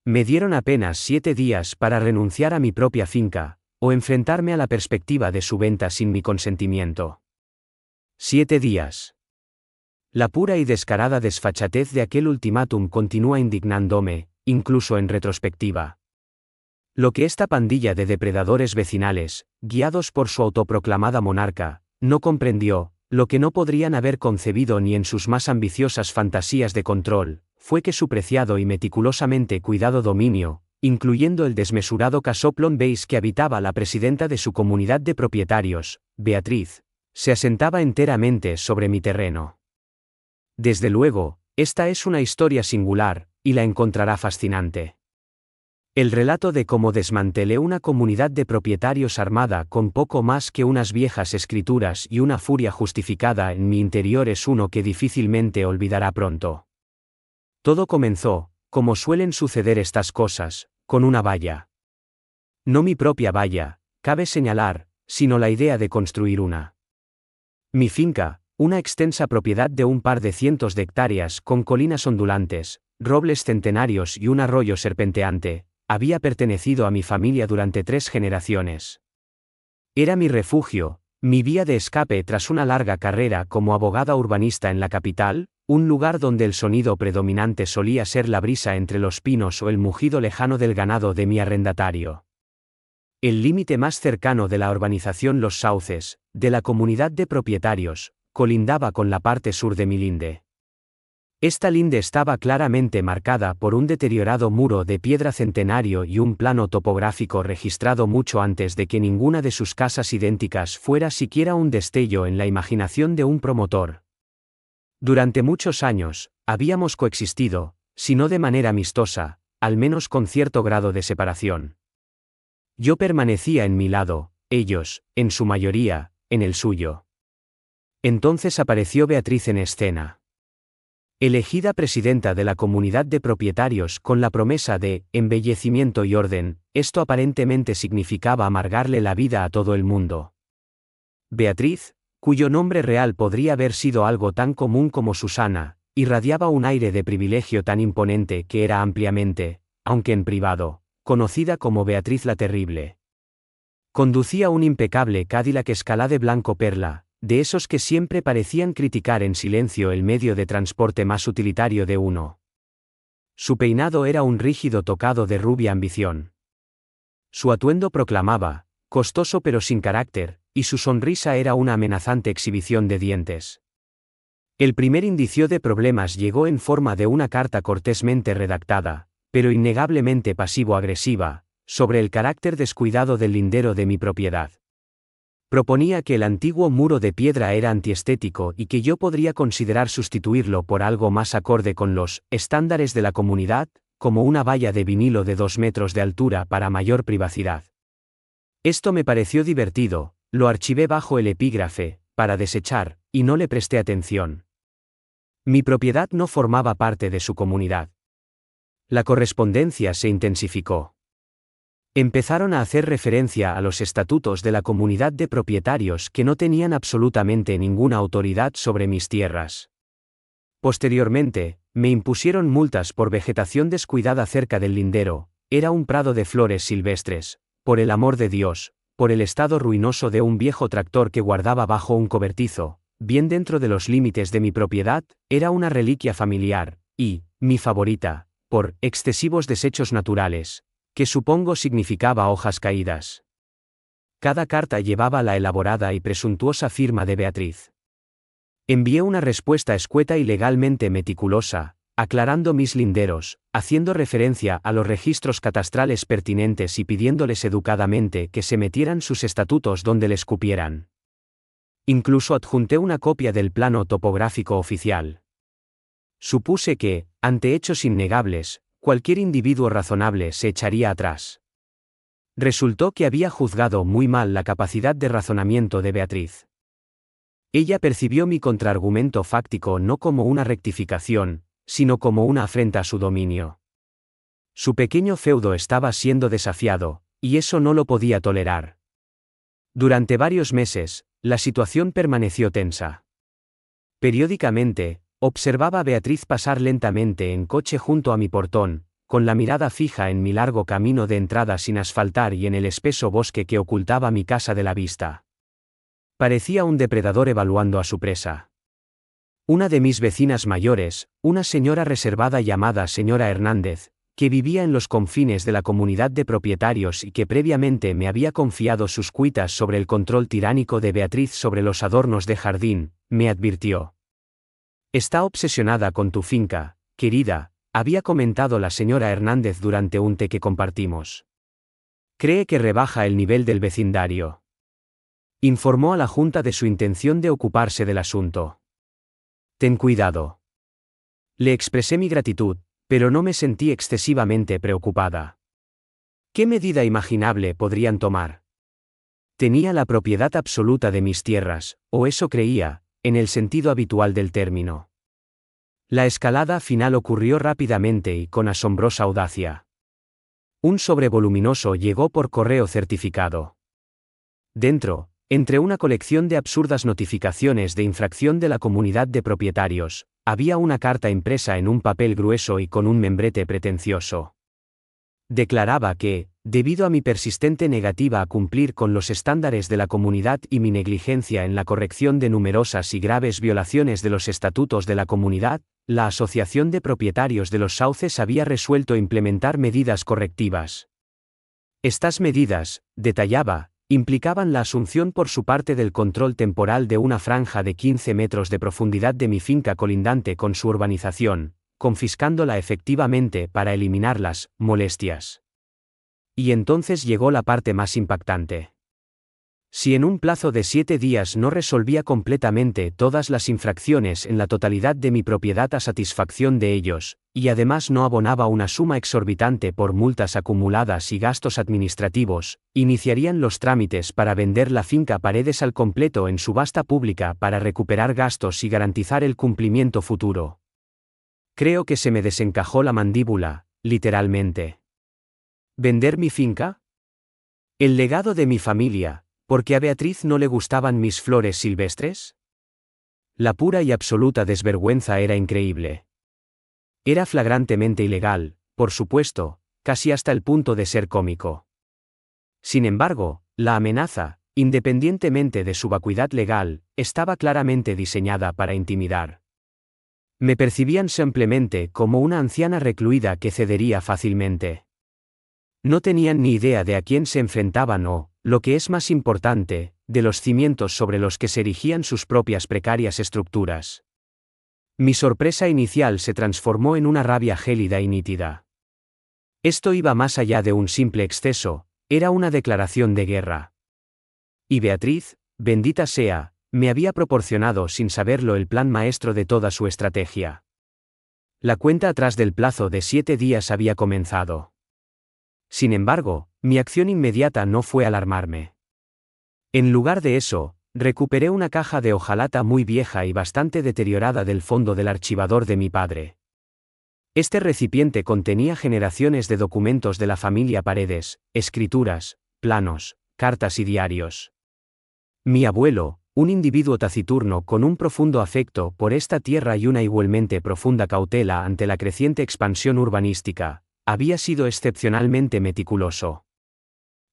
Me dieron apenas 7 días para renunciar a mi propia finca, o enfrentarme a la perspectiva de su venta sin mi consentimiento. 7 días. La pura y descarada desfachatez de aquel ultimátum continúa indignándome, incluso en retrospectiva. Lo que esta pandilla de depredadores vecinales, guiados por su autoproclamada monarca, no comprendió, lo que no podrían haber concebido ni en sus más ambiciosas fantasías de control, fue que su preciado y meticulosamente cuidado dominio, incluyendo el desmesurado casoplón beige que habitaba la presidenta de su comunidad de propietarios, Beatriz, se asentaba enteramente sobre mi terreno. Desde luego, esta es una historia singular, y la encontrará fascinante. El relato de cómo desmantelé una comunidad de propietarios armada con poco más que unas viejas escrituras y una furia justificada en mi interior es uno que difícilmente olvidará pronto. Todo comenzó, como suelen suceder estas cosas, con una valla. No mi propia valla, cabe señalar, sino la idea de construir una. Mi finca, una extensa propiedad de un par de cientos de hectáreas con colinas ondulantes, robles centenarios y un arroyo serpenteante, había pertenecido a mi familia durante 3 generaciones. Era mi refugio, mi vía de escape tras una larga carrera como abogada urbanista en la capital, un lugar donde el sonido predominante solía ser la brisa entre los pinos o el mugido lejano del ganado de mi arrendatario. El límite más cercano de la urbanización Los Sauces, de la comunidad de propietarios, colindaba con la parte sur de mi linde. Esta linde estaba claramente marcada por un deteriorado muro de piedra centenario y un plano topográfico registrado mucho antes de que ninguna de sus casas idénticas fuera siquiera un destello en la imaginación de un promotor. Durante muchos años, habíamos coexistido, si no de manera amistosa, al menos con cierto grado de separación. Yo permanecía en mi lado, ellos, en su mayoría, en el suyo. Entonces apareció Beatriz en escena. Elegida presidenta de la comunidad de propietarios con la promesa de embellecimiento y orden, esto aparentemente significaba amargarle la vida a todo el mundo. Beatriz, cuyo nombre real podría haber sido algo tan común como Susana, irradiaba un aire de privilegio tan imponente que era ampliamente, aunque en privado, conocida como Beatriz la Terrible. Conducía un impecable Cadillac Escalade blanco perla, de esos que siempre parecían criticar en silencio el medio de transporte más utilitario de uno. Su peinado era un rígido tocado de rubia ambición. Su atuendo proclamaba, costoso pero sin carácter, y su sonrisa era una amenazante exhibición de dientes. El primer indicio de problemas llegó en forma de una carta cortésmente redactada, pero innegablemente pasivo-agresiva, sobre el carácter descuidado del lindero de mi propiedad. Proponía que el antiguo muro de piedra era antiestético y que yo podría considerar sustituirlo por algo más acorde con los estándares de la comunidad, como una valla de vinilo de 2 metros de altura para mayor privacidad. Esto me pareció divertido, lo archivé bajo el epígrafe, para desechar, y no le presté atención. Mi propiedad no formaba parte de su comunidad. La correspondencia se intensificó. Empezaron a hacer referencia a los estatutos de la comunidad de propietarios que no tenían absolutamente ninguna autoridad sobre mis tierras. Posteriormente, me impusieron multas por vegetación descuidada cerca del lindero, era un prado de flores silvestres, por el amor de Dios, por el estado ruinoso de un viejo tractor que guardaba bajo un cobertizo, bien dentro de los límites de mi propiedad, era una reliquia familiar, y, mi favorita, por excesivos desechos naturales, que supongo significaba hojas caídas. Cada carta llevaba la elaborada y presuntuosa firma de Beatriz. Envié una respuesta escueta y legalmente meticulosa, aclarando mis linderos, haciendo referencia a los registros catastrales pertinentes y pidiéndoles educadamente que se metieran sus estatutos donde les cupieran. Incluso adjunté una copia del plano topográfico oficial. Supuse que, ante hechos innegables, cualquier individuo razonable se echaría atrás. Resultó que había juzgado muy mal la capacidad de razonamiento de Beatriz. Ella percibió mi contraargumento fáctico no como una rectificación, sino como una afrenta a su dominio. Su pequeño feudo estaba siendo desafiado, y eso no lo podía tolerar. Durante varios meses, la situación permaneció tensa. Periódicamente, observaba a Beatriz pasar lentamente en coche junto a mi portón, con la mirada fija en mi largo camino de entrada sin asfaltar y en el espeso bosque que ocultaba mi casa de la vista. Parecía un depredador evaluando a su presa. Una de mis vecinas mayores, una señora reservada llamada señora Hernández, que vivía en los confines de la comunidad de propietarios y que previamente me había confiado sus cuitas sobre el control tiránico de Beatriz sobre los adornos de jardín, me advirtió. «Está obsesionada con tu finca, querida», había comentado la señora Hernández durante un té que compartimos. «Cree que rebaja el nivel del vecindario». Informó a la Junta de su intención de ocuparse del asunto. «Ten cuidado». Le expresé mi gratitud, pero no me sentí excesivamente preocupada. ¿Qué medida imaginable podrían tomar? Tenía la propiedad absoluta de mis tierras, o eso creía, en el sentido habitual del término. La escalada final ocurrió rápidamente y con asombrosa audacia. Un sobre voluminoso llegó por correo certificado. Dentro, entre una colección de absurdas notificaciones de infracción de la comunidad de propietarios, había una carta impresa en un papel grueso y con un membrete pretencioso. Declaraba que, debido a mi persistente negativa a cumplir con los estándares de la comunidad y mi negligencia en la corrección de numerosas y graves violaciones de los estatutos de la comunidad, la Asociación de Propietarios de los Sauces había resuelto implementar medidas correctivas. Estas medidas, detallaba, implicaban la asunción por su parte del control temporal de una franja de 15 metros de profundidad de mi finca colindante con su urbanización, confiscándola efectivamente para eliminar las molestias. Y entonces llegó la parte más impactante. Si en un plazo de 7 días no resolvía completamente todas las infracciones en la totalidad de mi propiedad a satisfacción de ellos, y además no abonaba una suma exorbitante por multas acumuladas y gastos administrativos, iniciarían los trámites para vender la finca Paredes al completo en subasta pública para recuperar gastos y garantizar el cumplimiento futuro. Creo que se me desencajó la mandíbula, literalmente. ¿Vender mi finca? ¿El legado de mi familia, porque a Beatriz no le gustaban mis flores silvestres? La pura y absoluta desvergüenza era increíble. Era flagrantemente ilegal, por supuesto, casi hasta el punto de ser cómico. Sin embargo, la amenaza, independientemente de su vacuidad legal, estaba claramente diseñada para intimidar. Me percibían simplemente como una anciana recluida que cedería fácilmente. No tenían ni idea de a quién se enfrentaban o, lo que es más importante, de los cimientos sobre los que se erigían sus propias precarias estructuras. Mi sorpresa inicial se transformó en una rabia gélida y nítida. Esto iba más allá de un simple exceso, era una declaración de guerra. Y Beatriz, bendita sea, me había proporcionado sin saberlo el plan maestro de toda su estrategia. La cuenta atrás del plazo de 7 días había comenzado. Sin embargo, mi acción inmediata no fue alarmarme. En lugar de eso, recuperé una caja de hojalata muy vieja y bastante deteriorada del fondo del archivador de mi padre. Este recipiente contenía generaciones de documentos de la familia Paredes, escrituras, planos, cartas y diarios. Mi abuelo, un individuo taciturno con un profundo afecto por esta tierra y una igualmente profunda cautela ante la creciente expansión urbanística, había sido excepcionalmente meticuloso.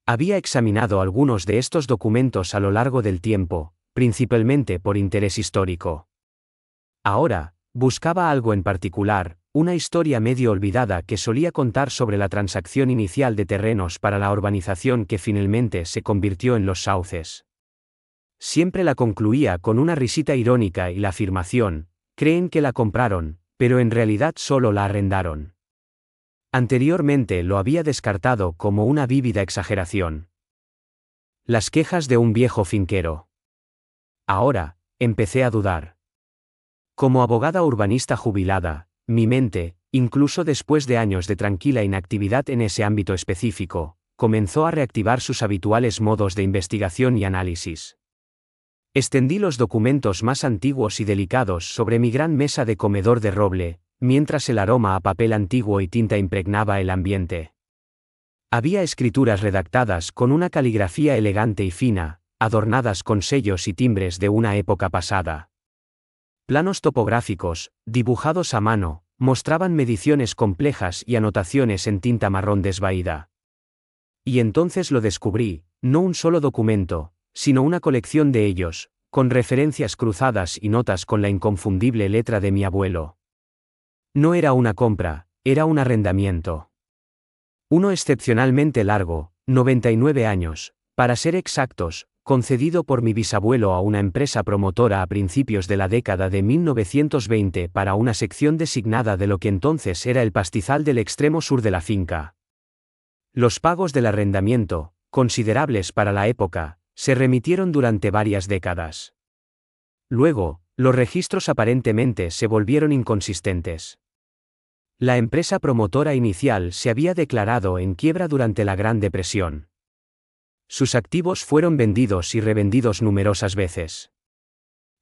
Había examinado algunos de estos documentos a lo largo del tiempo, principalmente por interés histórico. Ahora, buscaba algo en particular, una historia medio olvidada que solía contar sobre la transacción inicial de terrenos para la urbanización que finalmente se convirtió en Los Sauces. Siempre la concluía con una risita irónica y la afirmación: creen que la compraron, pero en realidad solo la arrendaron. Anteriormente lo había descartado como una vívida exageración. Las quejas de un viejo finquero. Ahora, empecé a dudar. Como abogada urbanista jubilada, mi mente, incluso después de años de tranquila inactividad en ese ámbito específico, comenzó a reactivar sus habituales modos de investigación y análisis. Extendí los documentos más antiguos y delicados sobre mi gran mesa de comedor de roble, mientras el aroma a papel antiguo y tinta impregnaba el ambiente. Había escrituras redactadas con una caligrafía elegante y fina, adornadas con sellos y timbres de una época pasada. Planos topográficos, dibujados a mano, mostraban mediciones complejas y anotaciones en tinta marrón desvaída. Y entonces lo descubrí, no un solo documento, sino una colección de ellos, con referencias cruzadas y notas con la inconfundible letra de mi abuelo. No era una compra, era un arrendamiento. Uno excepcionalmente largo, 99 años, para ser exactos, concedido por mi bisabuelo a una empresa promotora a principios de la década de 1920 para una sección designada de lo que entonces era el pastizal del extremo sur de la finca. Los pagos del arrendamiento, considerables para la época, se remitieron durante varias décadas. Luego, los registros aparentemente se volvieron inconsistentes. La empresa promotora inicial se había declarado en quiebra durante la Gran Depresión. Sus activos fueron vendidos y revendidos numerosas veces.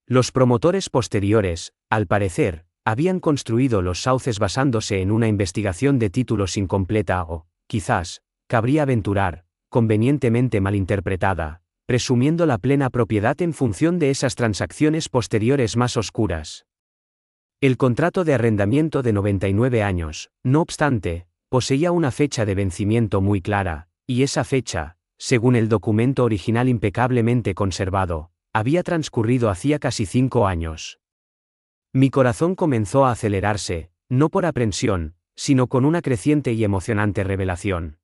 Los promotores posteriores, al parecer, habían construido los sauces basándose en una investigación de títulos incompleta o, quizás, cabría aventurar, convenientemente malinterpretada, presumiendo la plena propiedad en función de esas transacciones posteriores más oscuras. El contrato de arrendamiento de 99 años, no obstante, poseía una fecha de vencimiento muy clara, y esa fecha, según el documento original impecablemente conservado, había transcurrido hacía casi 5 años. Mi corazón comenzó a acelerarse, no por aprensión, sino con una creciente y emocionante revelación.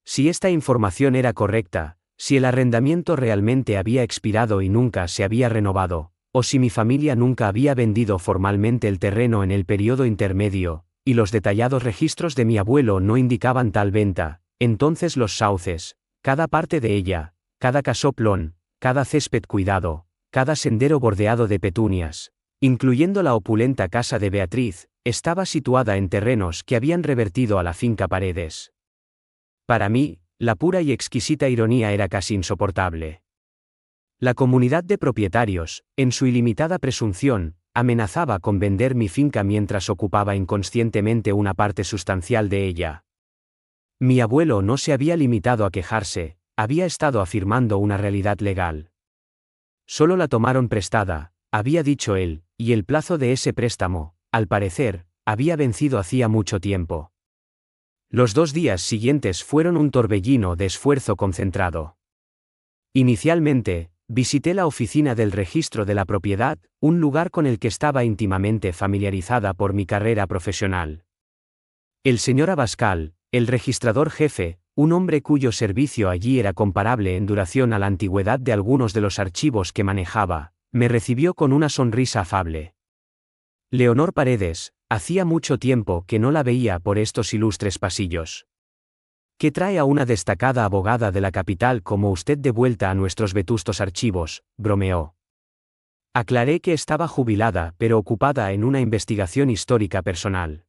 Si esta información era correcta, si el arrendamiento realmente había expirado y nunca se había renovado, o si mi familia nunca había vendido formalmente el terreno en el periodo intermedio, y los detallados registros de mi abuelo no indicaban tal venta, entonces los sauces, cada parte de ella, cada casoplón, cada césped cuidado, cada sendero bordeado de petunias, incluyendo la opulenta casa de Beatriz, estaba situada en terrenos que habían revertido a la finca Paredes. Para mí, la pura y exquisita ironía era casi insoportable. La comunidad de propietarios, en su ilimitada presunción, amenazaba con vender mi finca mientras ocupaba inconscientemente una parte sustancial de ella. Mi abuelo no se había limitado a quejarse, había estado afirmando una realidad legal. Solo la tomaron prestada, había dicho él, y el plazo de ese préstamo, al parecer, había vencido hacía mucho tiempo. Los 2 días siguientes fueron un torbellino de esfuerzo concentrado. Inicialmente, visité la oficina del registro de la propiedad, un lugar con el que estaba íntimamente familiarizada por mi carrera profesional. El señor Abascal, el registrador jefe, un hombre cuyo servicio allí era comparable en duración a la antigüedad de algunos de los archivos que manejaba, me recibió con una sonrisa afable. Leonor Paredes, hacía mucho tiempo que no la veía por estos ilustres pasillos. ¿Qué trae a una destacada abogada de la capital como usted de vuelta a nuestros vetustos archivos?, bromeó. Aclaré que estaba jubilada pero ocupada en una investigación histórica personal.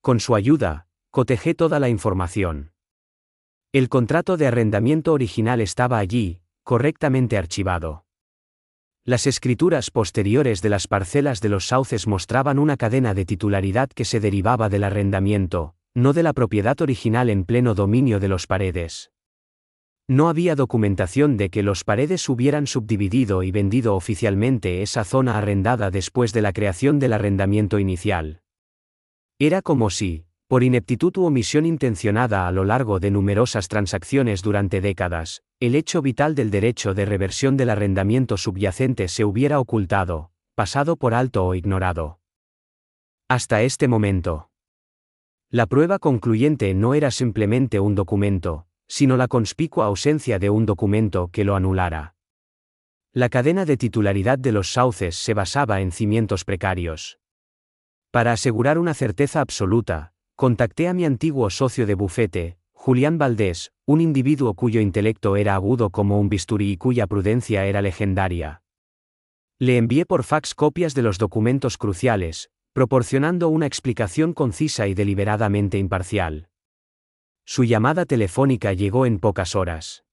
Con su ayuda, cotejé toda la información. El contrato de arrendamiento original estaba allí, correctamente archivado. Las escrituras posteriores de las parcelas de los sauces mostraban una cadena de titularidad que se derivaba del arrendamiento, no de la propiedad original en pleno dominio de los Paredes. No había documentación de que los Paredes hubieran subdividido y vendido oficialmente esa zona arrendada después de la creación del arrendamiento inicial. Era como si, por ineptitud u omisión intencionada a lo largo de numerosas transacciones durante décadas, el hecho vital del derecho de reversión del arrendamiento subyacente se hubiera ocultado, pasado por alto o ignorado. Hasta este momento. La prueba concluyente no era simplemente un documento, sino la conspicua ausencia de un documento que lo anulara. La cadena de titularidad de los sauces se basaba en cimientos precarios. Para asegurar una certeza absoluta, contacté a mi antiguo socio de bufete, Julián Valdés, un individuo cuyo intelecto era agudo como un bisturí y cuya prudencia era legendaria. Le envié por fax copias de los documentos cruciales, proporcionando una explicación concisa y deliberadamente imparcial. Su llamada telefónica llegó en pocas horas.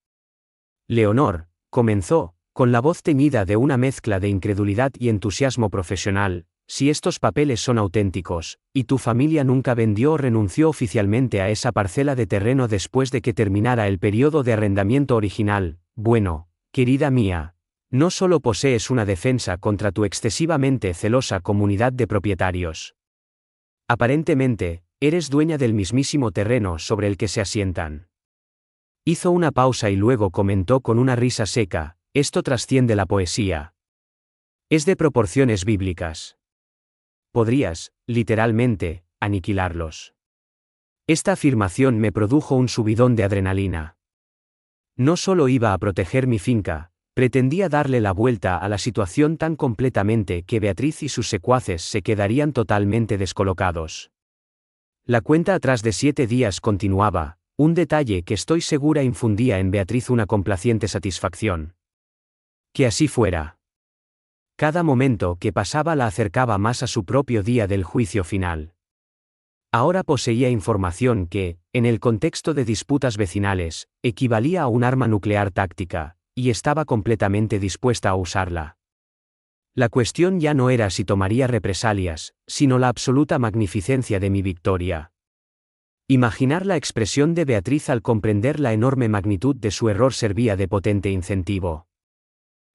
Leonor, comenzó, con la voz teñida de una mezcla de incredulidad y entusiasmo profesional, si estos papeles son auténticos, y tu familia nunca vendió o renunció oficialmente a esa parcela de terreno después de que terminara el periodo de arrendamiento original, bueno, querida mía, no solo posees una defensa contra tu excesivamente celosa comunidad de propietarios. Aparentemente, eres dueña del mismísimo terreno sobre el que se asientan. Hizo una pausa y luego comentó con una risa seca: esto trasciende la poesía. Es de proporciones bíblicas. Podrías, literalmente, aniquilarlos. Esta afirmación me produjo un subidón de adrenalina. No solo iba a proteger mi finca, pretendía darle la vuelta a la situación tan completamente que Beatriz y sus secuaces se quedarían totalmente descolocados. La cuenta atrás de 7 días continuaba, un detalle que estoy segura infundía en Beatriz una complaciente satisfacción. Que así fuera. Cada momento que pasaba la acercaba más a su propio día del juicio final. Ahora poseía información que, en el contexto de disputas vecinales, equivalía a un arma nuclear táctica, y estaba completamente dispuesta a usarla. La cuestión ya no era si tomaría represalias, sino la absoluta magnificencia de mi victoria. Imaginar la expresión de Beatriz al comprender la enorme magnitud de su error servía de potente incentivo.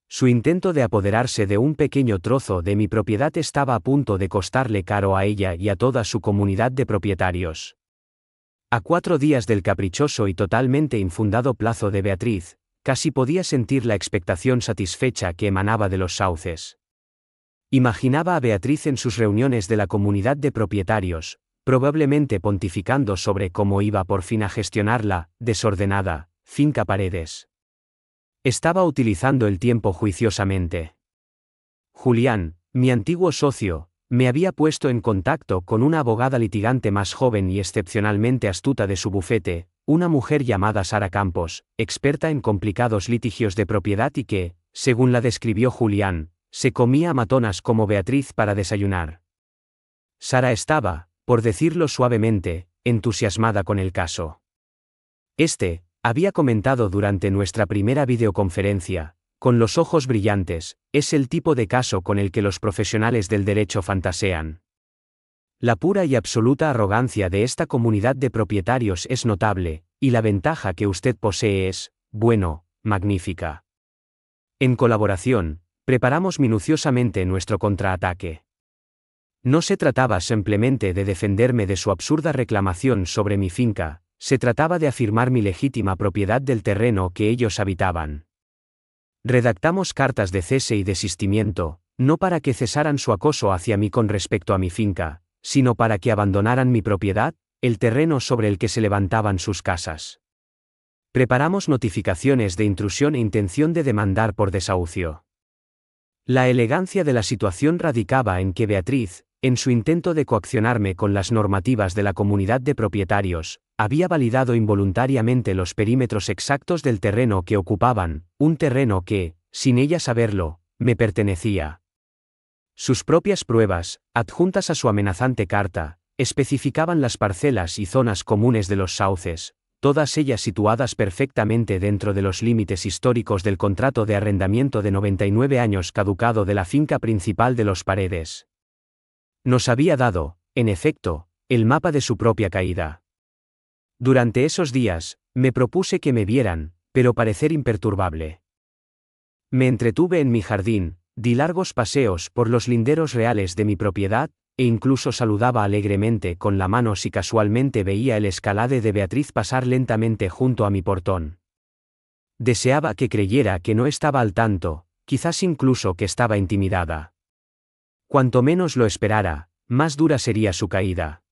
Su intento de apoderarse de un pequeño trozo de mi propiedad estaba a punto de costarle caro a ella y a toda su comunidad de propietarios. A 4 días del caprichoso y totalmente infundado plazo de Beatriz, casi podía sentir la expectación satisfecha que emanaba de los sauces. Imaginaba a Beatriz en sus reuniones de la comunidad de propietarios, probablemente pontificando sobre cómo iba por fin a gestionar la desordenada finca Paredes. Estaba utilizando el tiempo juiciosamente. Julián, mi antiguo socio, me había puesto en contacto con una abogada litigante más joven y excepcionalmente astuta de su bufete, una mujer llamada Sara Campos, experta en complicados litigios de propiedad y que, según la describió Julián, se comía a matonas como Beatriz para desayunar. Sara estaba, por decirlo suavemente, entusiasmada con el caso. Había comentado durante nuestra primera videoconferencia, con los ojos brillantes, es el tipo de caso con el que los profesionales del derecho fantasean. La pura y absoluta arrogancia de esta comunidad de propietarios es notable, y la ventaja que usted posee es, bueno, magnífica. En colaboración, preparamos minuciosamente nuestro contraataque. No se trataba simplemente de defenderme de su absurda reclamación sobre mi finca, se trataba de afirmar mi legítima propiedad del terreno que ellos habitaban. Redactamos cartas de cese y desistimiento, no para que cesaran su acoso hacia mí con respecto a mi finca, sino para que abandonaran mi propiedad, el terreno sobre el que se levantaban sus casas. Preparamos notificaciones de intrusión e intención de demandar por desahucio. La elegancia de la situación radicaba en que Beatriz, en su intento de coaccionarme con las normativas de la comunidad de propietarios, había validado involuntariamente los perímetros exactos del terreno que ocupaban, un terreno que, sin ella saberlo, me pertenecía. Sus propias pruebas, adjuntas a su amenazante carta, especificaban las parcelas y zonas comunes de los sauces, todas ellas situadas perfectamente dentro de los límites históricos del contrato de arrendamiento de 99 años caducado de la finca principal de los Paredes. Nos había dado, en efecto, el mapa de su propia caída. Durante esos días, me propuse que me vieran, pero parecer imperturbable. Me entretuve en mi jardín, di largos paseos por los linderos reales de mi propiedad, e incluso saludaba alegremente con la mano si casualmente veía el escalade de Beatriz pasar lentamente junto a mi portón. Deseaba que creyera que no estaba al tanto, quizás incluso que estaba intimidada. Cuanto menos lo esperara, más dura sería su caída.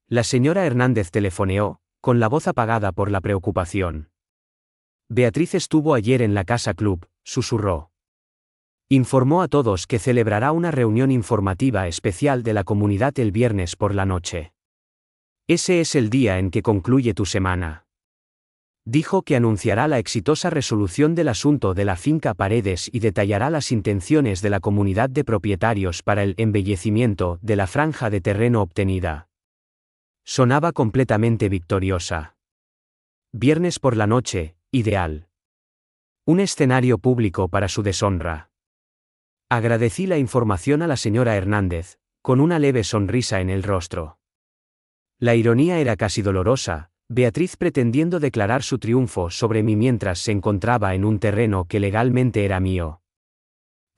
La señora Hernández telefoneó, con la voz apagada por la preocupación. Beatriz estuvo ayer en la casa club, susurró. Informó a todos que celebrará una reunión informativa especial de la comunidad el viernes por la noche. Ese es el día en que concluye tu semana. Dijo que anunciará la exitosa resolución del asunto de la finca Paredes y detallará las intenciones de la comunidad de propietarios para el embellecimiento de la franja de terreno obtenida. Sonaba completamente victoriosa. Viernes por la noche, ideal. Un escenario público para su deshonra. Agradecí la información a la señora Hernández, con una leve sonrisa en el rostro. La ironía era casi dolorosa, Beatriz pretendiendo declarar su triunfo sobre mí mientras se encontraba en un terreno que legalmente era mío.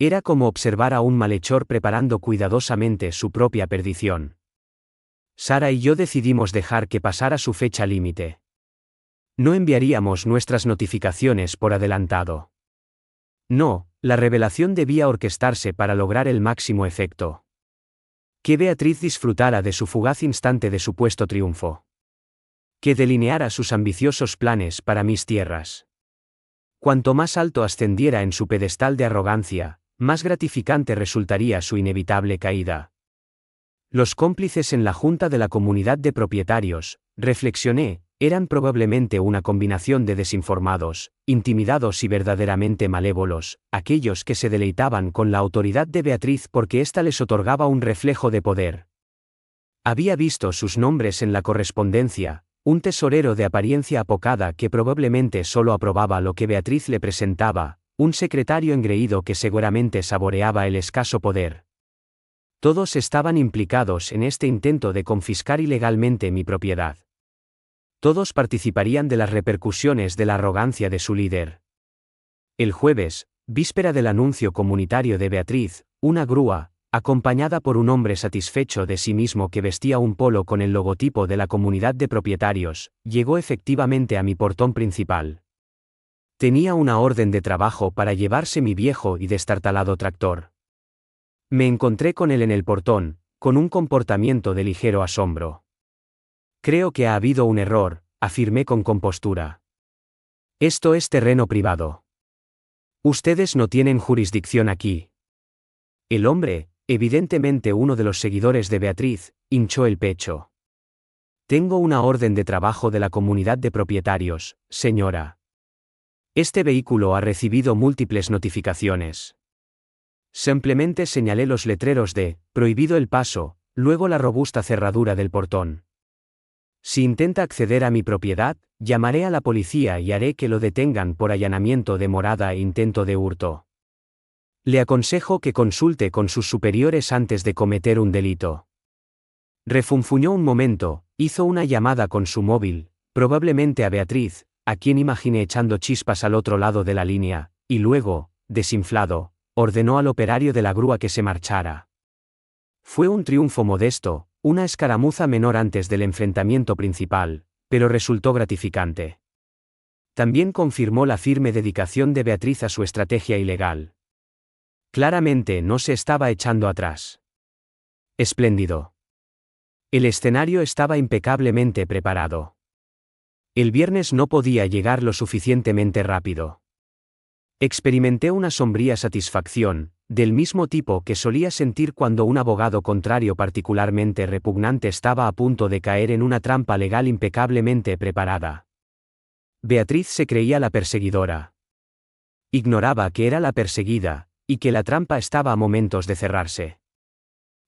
Era como observar a un malhechor preparando cuidadosamente su propia perdición. Sara y yo decidimos dejar que pasara su fecha límite. No enviaríamos nuestras notificaciones por adelantado. No, la revelación debía orquestarse para lograr el máximo efecto. Que Beatriz disfrutara de su fugaz instante de supuesto triunfo. Que delineara sus ambiciosos planes para mis tierras. Cuanto más alto ascendiera en su pedestal de arrogancia, más gratificante resultaría su inevitable caída. Los cómplices en la junta de la comunidad de propietarios, reflexioné, eran probablemente una combinación de desinformados, intimidados y verdaderamente malévolos, aquellos que se deleitaban con la autoridad de Beatriz porque ésta les otorgaba un reflejo de poder. Había visto sus nombres en la correspondencia, un tesorero de apariencia apocada que probablemente solo aprobaba lo que Beatriz le presentaba, un secretario engreído que seguramente saboreaba el escaso poder. Todos estaban implicados en este intento de confiscar ilegalmente mi propiedad. Todos participarían de las repercusiones de la arrogancia de su líder. El jueves, víspera del anuncio comunitario de Beatriz, una grúa, acompañada por un hombre satisfecho de sí mismo que vestía un polo con el logotipo de la comunidad de propietarios, llegó efectivamente a mi portón principal. Tenía una orden de trabajo para llevarse mi viejo y destartalado tractor. Me encontré con él en el portón, con un comportamiento de ligero asombro. Creo que ha habido un error, afirmé con compostura. Esto es terreno privado. Ustedes no tienen jurisdicción aquí. El hombre, evidentemente uno de los seguidores de Beatriz, hinchó el pecho. Tengo una orden de trabajo de la comunidad de propietarios, señora. Este vehículo ha recibido múltiples notificaciones. Simplemente señalé los letreros de «Prohibido el paso», luego la robusta cerradura del portón. Si intenta acceder a mi propiedad, llamaré a la policía y haré que lo detengan por allanamiento de morada e intento de hurto. Le aconsejo que consulte con sus superiores antes de cometer un delito. Refunfuñó un momento, hizo una llamada con su móvil, probablemente a Beatriz, a quien imaginé echando chispas al otro lado de la línea, y luego, desinflado, ordenó al operario de la grúa que se marchara. Fue un triunfo modesto, una escaramuza menor antes del enfrentamiento principal, pero resultó gratificante. También confirmó la firme dedicación de Beatriz a su estrategia ilegal. Claramente no se estaba echando atrás. Espléndido. El escenario estaba impecablemente preparado. El viernes no podía llegar lo suficientemente rápido. Experimenté una sombría satisfacción, del mismo tipo que solía sentir cuando un abogado contrario particularmente repugnante estaba a punto de caer en una trampa legal impecablemente preparada. Beatriz se creía la perseguidora. Ignoraba que era la perseguida, y que la trampa estaba a momentos de cerrarse.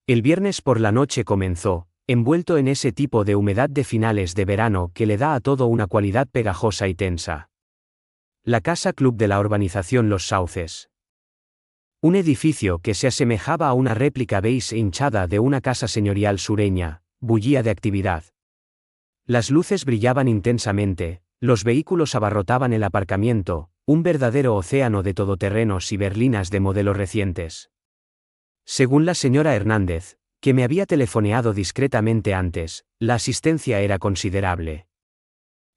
El viernes por la noche comenzó, envuelto en ese tipo de humedad de finales de verano que le da a todo una cualidad pegajosa y tensa. La casa club de la urbanización Los Sauces. Un edificio que se asemejaba a una réplica beige e hinchada de una casa señorial sureña, bullía de actividad. Las luces brillaban intensamente, los vehículos abarrotaban el aparcamiento, un verdadero océano de todoterrenos y berlinas de modelos recientes. Según la señora Hernández, que me había telefoneado discretamente antes, la asistencia era considerable.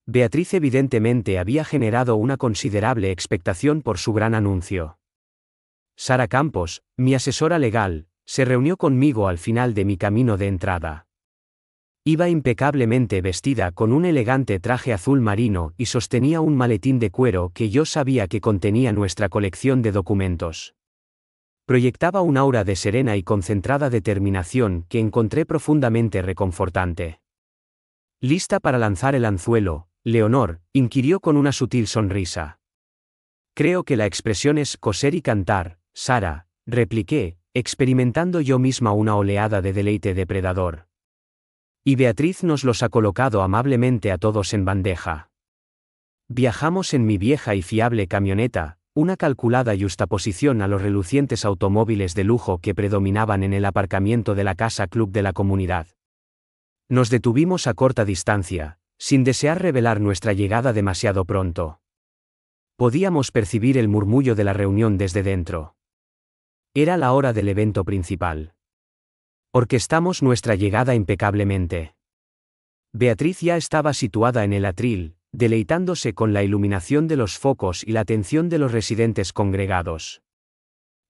Beatriz evidentemente había generado una considerable expectación por su gran anuncio. Sara Campos, mi asesora legal, se reunió conmigo al final de mi camino de entrada. Iba impecablemente vestida con un elegante traje azul marino y sostenía un maletín de cuero que yo sabía que contenía nuestra colección de documentos. Proyectaba un aura de serena y concentrada determinación que encontré profundamente reconfortante. ¿Lista para lanzar el anzuelo, Leonor?, inquirió con una sutil sonrisa. Creo que la expresión es coser y cantar, Sara, repliqué, experimentando yo misma una oleada de deleite depredador. Y Beatriz nos los ha colocado amablemente a todos en bandeja. Viajamos en mi vieja y fiable camioneta, una calculada yuxtaposición a los relucientes automóviles de lujo que predominaban en el aparcamiento de la casa club de la comunidad. Nos detuvimos a corta distancia, sin desear revelar nuestra llegada demasiado pronto. Podíamos percibir el murmullo de la reunión desde dentro. Era la hora del evento principal. Orquestamos nuestra llegada impecablemente. Beatriz ya estaba situada en el atril, deleitándose con la iluminación de los focos y la atención de los residentes congregados.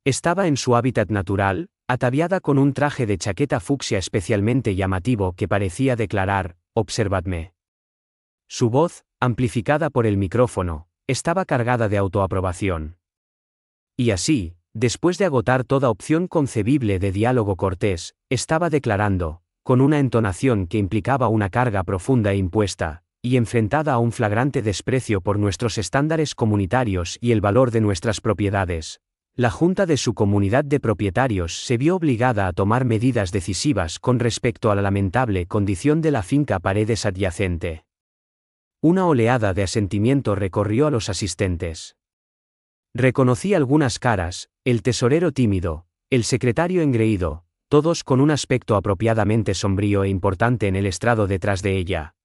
Estaba en su hábitat natural, ataviada con un traje de chaqueta fucsia especialmente llamativo que parecía declarar: «Observadme». Su voz, amplificada por el micrófono, estaba cargada de autoaprobación. Y así, después de agotar toda opción concebible de diálogo cortés, estaba declarando, con una entonación que implicaba una carga profunda e impuesta, y enfrentada a un flagrante desprecio por nuestros estándares comunitarios y el valor de nuestras propiedades. La Junta de su comunidad de propietarios se vio obligada a tomar medidas decisivas con respecto a la lamentable condición de la finca Paredes adyacente. Una oleada de asentimiento recorrió a los asistentes. Reconocí algunas caras: el tesorero tímido, el secretario engreído, todos con un aspecto apropiadamente sombrío e importante en el estrado detrás de ella.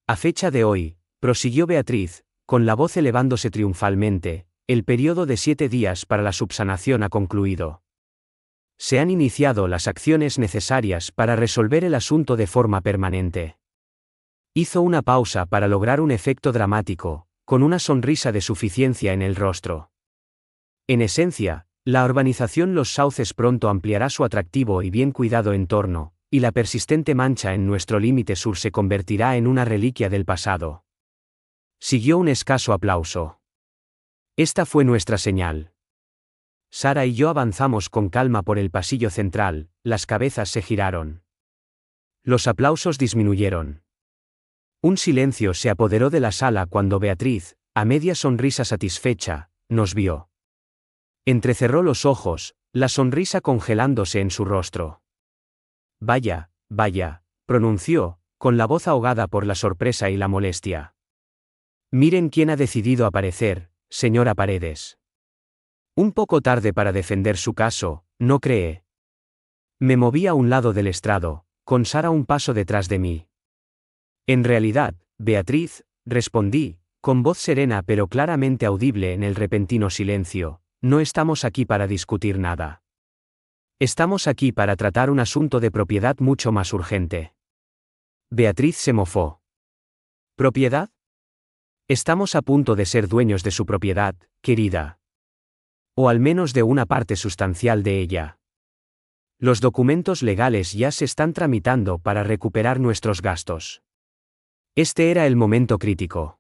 A fecha de hoy, prosiguió Beatriz, con la voz elevándose triunfalmente, el periodo de 7 días para la subsanación ha concluido. Se han iniciado las acciones necesarias para resolver el asunto de forma permanente. Hizo una pausa para lograr un efecto dramático, con una sonrisa de suficiencia en el rostro. En esencia, la urbanización Los Sauces pronto ampliará su atractivo y bien cuidado entorno, y la persistente mancha en nuestro límite sur se convertirá en una reliquia del pasado. Siguió un escaso aplauso. Esta fue nuestra señal. Sara y yo avanzamos con calma por el pasillo central, las cabezas se giraron. Los aplausos disminuyeron. Un silencio se apoderó de la sala cuando Beatriz, a media sonrisa satisfecha, nos vio. Entrecerró los ojos, la sonrisa congelándose en su rostro. «Vaya, vaya», pronunció, con la voz ahogada por la sorpresa y la molestia. «Miren quién ha decidido aparecer, señora Paredes. Un poco tarde para defender su caso, ¿no cree?». Me moví a un lado del estrado, con Sara un paso detrás de mí. «En realidad, Beatriz», respondí, con voz serena pero claramente audible en el repentino silencio, «no estamos aquí para discutir nada. Estamos aquí para tratar un asunto de propiedad mucho más urgente». Beatriz se mofó. «¿Propiedad? Estamos a punto de ser dueños de su propiedad, querida. O al menos de una parte sustancial de ella. Los documentos legales ya se están tramitando para recuperar nuestros gastos». Este era el momento crítico.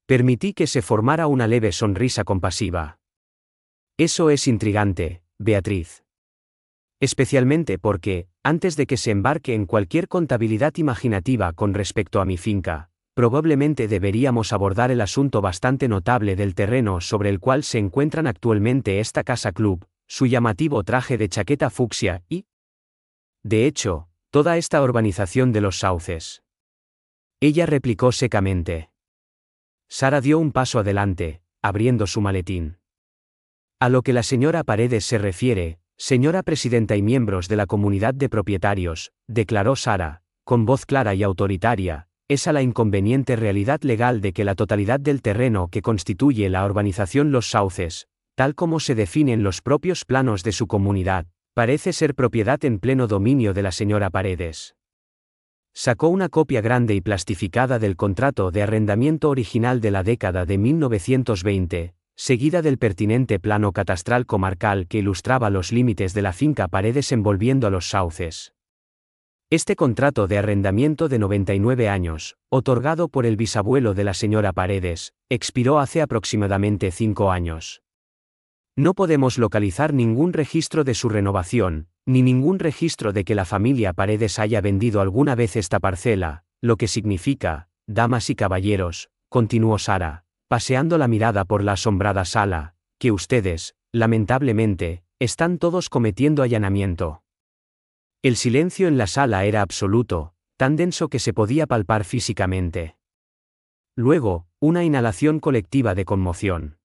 Permití que se formara una leve sonrisa compasiva. «Eso es intrigante, Beatriz. Especialmente porque, antes de que se embarque en cualquier contabilidad imaginativa con respecto a mi finca, probablemente deberíamos abordar el asunto bastante notable del terreno sobre el cual se encuentran actualmente esta casa club, su llamativo traje de chaqueta fucsia y, de hecho, toda esta urbanización de Los Sauces». Ella replicó secamente. Sara dio un paso adelante, abriendo su maletín. «A lo que la señora Paredes se refiere, señora presidenta y miembros de la comunidad de propietarios», declaró Sara, con voz clara y autoritaria, «es a la inconveniente realidad legal de que la totalidad del terreno que constituye la urbanización Los Sauces, tal como se define en los propios planos de su comunidad, parece ser propiedad en pleno dominio de la señora Paredes». Sacó una copia grande y plastificada del contrato de arrendamiento original de la década de 1920, seguida del pertinente plano catastral comarcal que ilustraba los límites de la finca Paredes envolviendo a Los Sauces. Este contrato de arrendamiento de 99 años, otorgado por el bisabuelo de la señora Paredes, expiró hace aproximadamente 5 años. No podemos localizar ningún registro de su renovación, ni ningún registro de que la familia Paredes haya vendido alguna vez esta parcela, lo que significa, damas y caballeros, continuó Sara, paseando la mirada por la asombrada sala, que ustedes, lamentablemente, están todos cometiendo allanamiento. El silencio en la sala era absoluto, tan denso que se podía palpar físicamente. Luego, una inhalación colectiva de conmoción.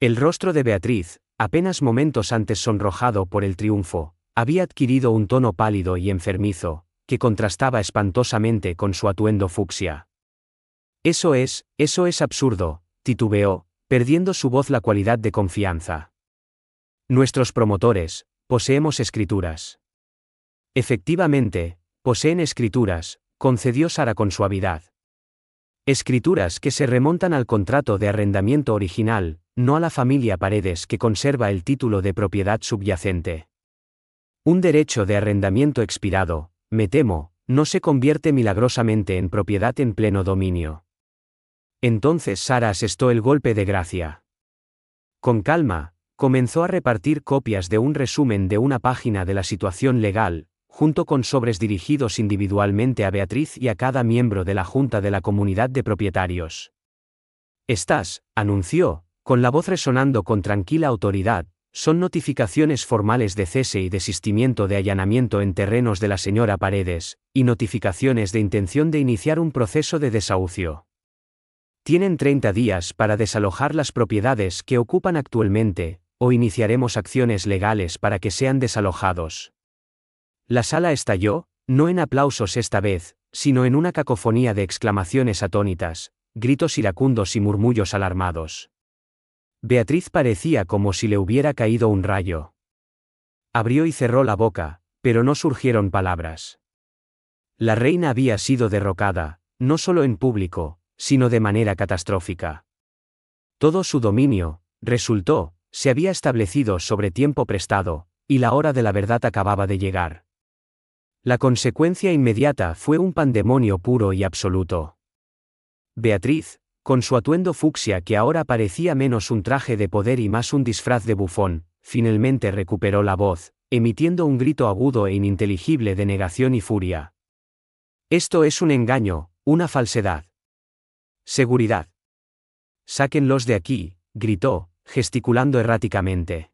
El rostro de Beatriz, apenas momentos antes sonrojado por el triunfo, había adquirido un tono pálido y enfermizo, que contrastaba espantosamente con su atuendo fucsia. Eso es absurdo», titubeó, perdiendo su voz la cualidad de confianza. «Nuestros promotores, poseemos escrituras. Efectivamente, poseen escrituras, concedió Sara con suavidad. Escrituras que se remontan al contrato de arrendamiento original, no a la familia Paredes que conserva el título de propiedad subyacente. Un derecho de arrendamiento expirado, me temo, no se convierte milagrosamente en propiedad en pleno dominio. Entonces Sara asestó el golpe de gracia. Con calma, comenzó a repartir copias de un resumen de una página de la situación legal, junto con sobres dirigidos individualmente a Beatriz y a cada miembro de la Junta de la Comunidad de Propietarios. Estas, anunció, con la voz resonando con tranquila autoridad, son notificaciones formales de cese y desistimiento de allanamiento en terrenos de la señora Paredes, y notificaciones de intención de iniciar un proceso de desahucio. Tienen 30 días para desalojar las propiedades que ocupan actualmente, o iniciaremos acciones legales para que sean desalojados. La sala estalló, no en aplausos esta vez, sino en una cacofonía de exclamaciones atónitas, gritos iracundos y murmullos alarmados. Beatriz parecía como si le hubiera caído un rayo. Abrió y cerró la boca, pero no surgieron palabras. La reina había sido derrocada, no solo en público, sino de manera catastrófica. Todo su dominio, resultó, se había establecido sobre tiempo prestado, y la hora de la verdad acababa de llegar. La consecuencia inmediata fue un pandemonio puro y absoluto. Beatriz, con su atuendo fucsia que ahora parecía menos un traje de poder y más un disfraz de bufón, finalmente recuperó la voz, emitiendo un grito agudo e ininteligible de negación y furia. Esto es un engaño, una falsedad. Seguridad. Sáquenlos de aquí, gritó, gesticulando erráticamente.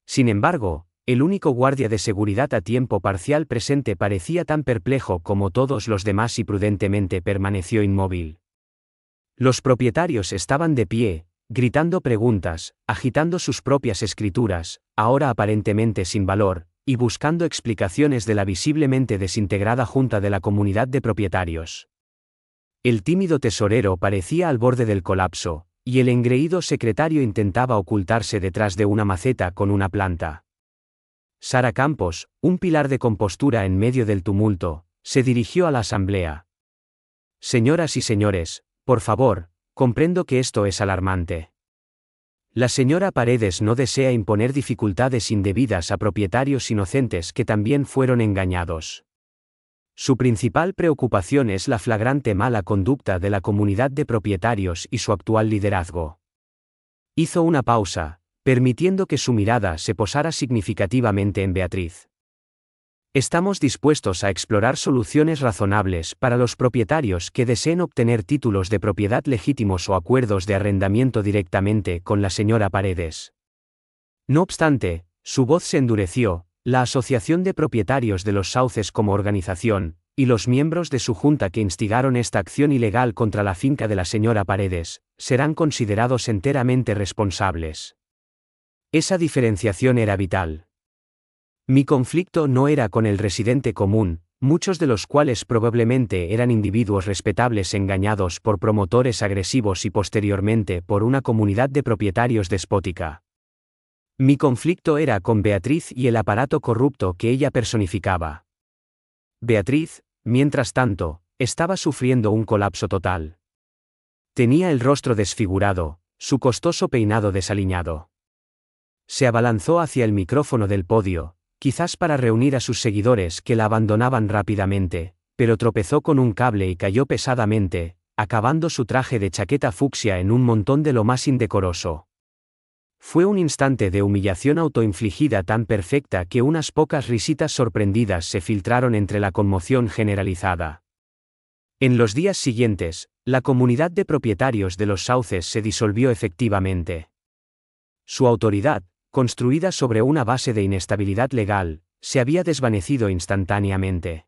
Sin embargo, el único guardia de seguridad a tiempo parcial presente parecía tan perplejo como todos los demás y prudentemente permaneció inmóvil. Los propietarios estaban de pie, gritando preguntas, agitando sus propias escrituras, ahora aparentemente sin valor, y buscando explicaciones de la visiblemente desintegrada Junta de la Comunidad de Propietarios. El tímido tesorero parecía al borde del colapso, y el engreído secretario intentaba ocultarse detrás de una maceta con una planta. Sara Campos, un pilar de compostura en medio del tumulto, se dirigió a la asamblea. Señoras y señores, por favor, comprendo que esto es alarmante. La señora Paredes no desea imponer dificultades indebidas a propietarios inocentes que también fueron engañados. Su principal preocupación es la flagrante mala conducta de la comunidad de propietarios y su actual liderazgo. Hizo una pausa, permitiendo que su mirada se posara significativamente en Beatriz. Estamos dispuestos a explorar soluciones razonables para los propietarios que deseen obtener títulos de propiedad legítimos o acuerdos de arrendamiento directamente con la señora Paredes. No obstante, su voz se endureció. La Asociación de Propietarios de los Sauces como organización, y los miembros de su junta que instigaron esta acción ilegal contra la finca de la señora Paredes, serán considerados enteramente responsables. Esa diferenciación era vital. Mi conflicto no era con el residente común, muchos de los cuales probablemente eran individuos respetables engañados por promotores agresivos y posteriormente por una comunidad de propietarios despótica. Mi conflicto era con Beatriz y el aparato corrupto que ella personificaba. Beatriz, mientras tanto, estaba sufriendo un colapso total. Tenía el rostro desfigurado, su costoso peinado desaliñado. Se abalanzó hacia el micrófono del podio, quizás para reunir a sus seguidores que la abandonaban rápidamente, pero tropezó con un cable y cayó pesadamente, acabando su traje de chaqueta fucsia en un montón de lo más indecoroso. Fue un instante de humillación autoinfligida tan perfecta que unas pocas risitas sorprendidas se filtraron entre la conmoción generalizada. En los días siguientes, la comunidad de propietarios de los sauces se disolvió efectivamente. Su autoridad, construida sobre una base de inestabilidad legal, se había desvanecido instantáneamente.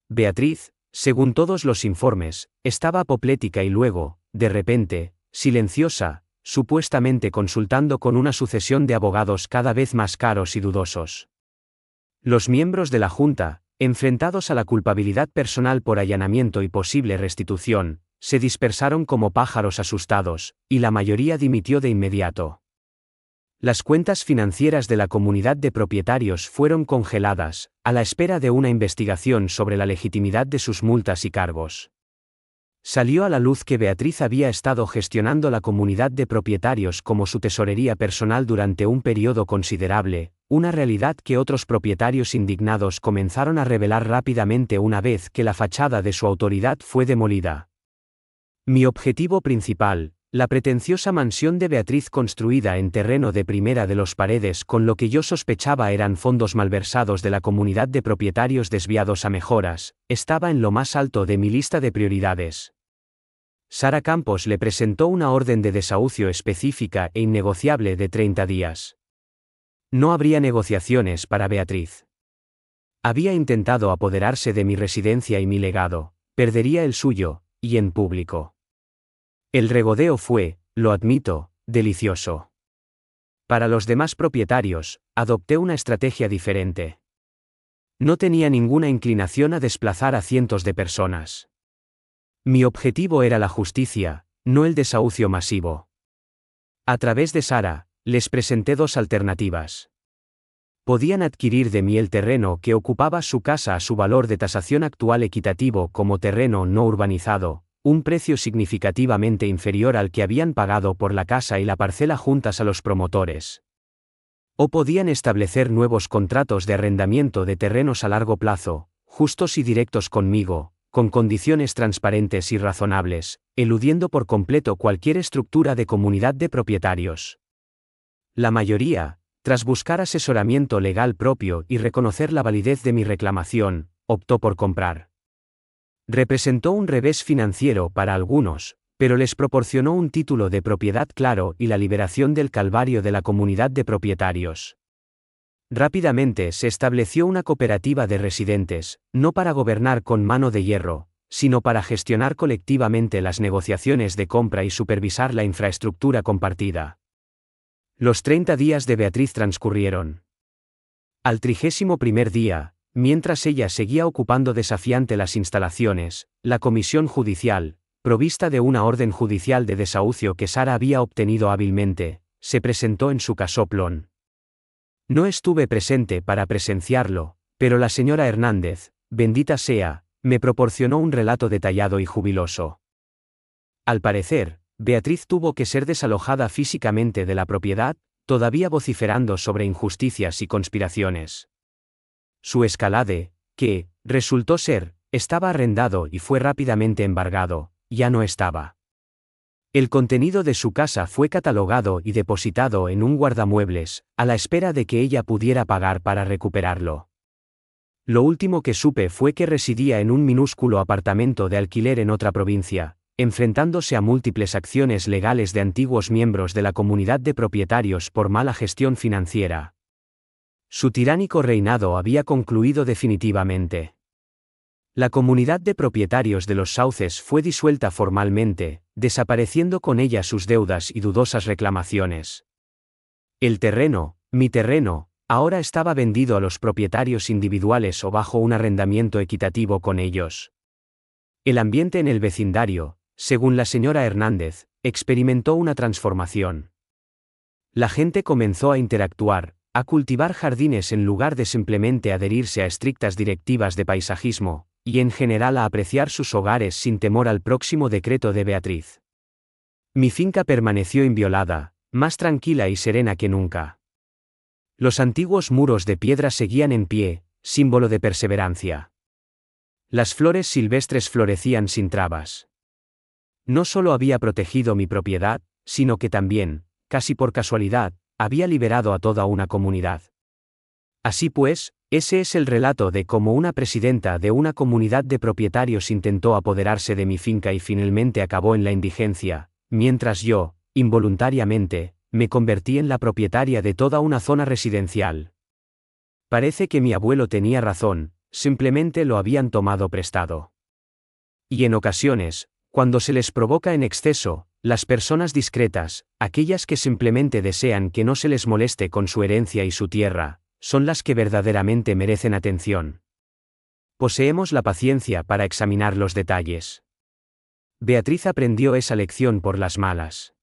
Beatriz, según todos los informes, estaba apoplética y luego, de repente, silenciosa, supuestamente consultando con una sucesión de abogados cada vez más caros y dudosos. Los miembros de la Junta, enfrentados a la culpabilidad personal por allanamiento y posible restitución, se dispersaron como pájaros asustados, y la mayoría dimitió de inmediato. Las cuentas financieras de la comunidad de propietarios fueron congeladas, a la espera de una investigación sobre la legitimidad de sus multas y cargos. Salió a la luz que Beatriz había estado gestionando la comunidad de propietarios como su tesorería personal durante un periodo considerable, una realidad que otros propietarios indignados comenzaron a revelar rápidamente una vez que la fachada de su autoridad fue demolida. Mi objetivo principal, la pretenciosa mansión de Beatriz construida en terreno de primera de los Paredes con lo que yo sospechaba eran fondos malversados de la comunidad de propietarios desviados a mejoras, estaba en lo más alto de mi lista de prioridades. Sara Campos le presentó una orden de desahucio específica e innegociable de 30 días. No habría negociaciones para Beatriz. Había intentado apoderarse de mi residencia y mi legado, perdería el suyo, y en público. El regodeo fue, lo admito, delicioso. Para los demás propietarios, adopté una estrategia diferente. No tenía ninguna inclinación a desplazar a cientos de personas. Mi objetivo era la justicia, no el desahucio masivo. A través de Sara, les presenté dos alternativas. Podían adquirir de mí el terreno que ocupaba su casa a su valor de tasación actual equitativo como terreno no urbanizado, un precio significativamente inferior al que habían pagado por la casa y la parcela juntas a los promotores. O podían establecer nuevos contratos de arrendamiento de terrenos a largo plazo, justos y directos conmigo, con condiciones transparentes y razonables, eludiendo por completo cualquier estructura de comunidad de propietarios. La mayoría, tras buscar asesoramiento legal propio y reconocer la validez de mi reclamación, optó por comprar. Representó un revés financiero para algunos, pero les proporcionó un título de propiedad claro y la liberación del calvario de la comunidad de propietarios. Rápidamente se estableció una cooperativa de residentes, no para gobernar con mano de hierro, sino para gestionar colectivamente las negociaciones de compra y supervisar la infraestructura compartida. Los 30 días de Beatriz transcurrieron. Al 31º día, mientras ella seguía ocupando desafiante las instalaciones, la comisión judicial, provista de una orden judicial de desahucio que Sara había obtenido hábilmente, se presentó en su casoplón. No estuve presente para presenciarlo, pero la señora Hernández, bendita sea, me proporcionó un relato detallado y jubiloso. Al parecer, Beatriz tuvo que ser desalojada físicamente de la propiedad, todavía vociferando sobre injusticias y conspiraciones. Su escalade, que, resultó ser, estaba arrendado y fue rápidamente embargado, ya no estaba. El contenido de su casa fue catalogado y depositado en un guardamuebles, a la espera de que ella pudiera pagar para recuperarlo. Lo último que supe fue que residía en un minúsculo apartamento de alquiler en otra provincia, enfrentándose a múltiples acciones legales de antiguos miembros de la comunidad de propietarios por mala gestión financiera. Su tiránico reinado había concluido definitivamente. La comunidad de propietarios de los Sauces fue disuelta formalmente, desapareciendo con ella sus deudas y dudosas reclamaciones. El terreno, mi terreno, ahora estaba vendido a los propietarios individuales o bajo un arrendamiento equitativo con ellos. El ambiente en el vecindario, según la señora Hernández, experimentó una transformación. La gente comenzó a interactuar, a cultivar jardines en lugar de simplemente adherirse a estrictas directivas de paisajismo, y en general a apreciar sus hogares sin temor al próximo decreto de Beatriz. Mi finca permaneció inviolada, más tranquila y serena que nunca. Los antiguos muros de piedra seguían en pie, símbolo de perseverancia. Las flores silvestres florecían sin trabas. No solo había protegido mi propiedad, sino que también, casi por casualidad, había liberado a toda una comunidad. Así pues, ese es el relato de cómo una presidenta de una comunidad de propietarios intentó apoderarse de mi finca y finalmente acabó en la indigencia, mientras yo, involuntariamente, me convertí en la propietaria de toda una zona residencial. Parece que mi abuelo tenía razón, simplemente lo habían tomado prestado. Y en ocasiones, cuando se les provoca en exceso, las personas discretas, aquellas que simplemente desean que no se les moleste con su herencia y su tierra, son las que verdaderamente merecen atención. Poseemos la paciencia para examinar los detalles. Beatriz aprendió esa lección por las malas.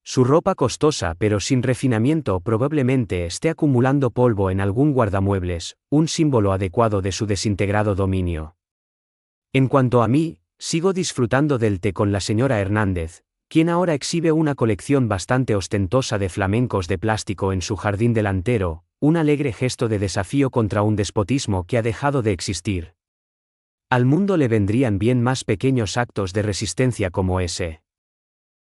Su ropa costosa pero sin refinamiento probablemente esté acumulando polvo en algún guardamuebles, un símbolo adecuado de su desintegrado dominio. En cuanto a mí, sigo disfrutando del té con la señora Hernández, quien ahora exhibe una colección bastante ostentosa de flamencos de plástico en su jardín delantero, un alegre gesto de desafío contra un despotismo que ha dejado de existir. Al mundo le vendrían bien más pequeños actos de resistencia como ese.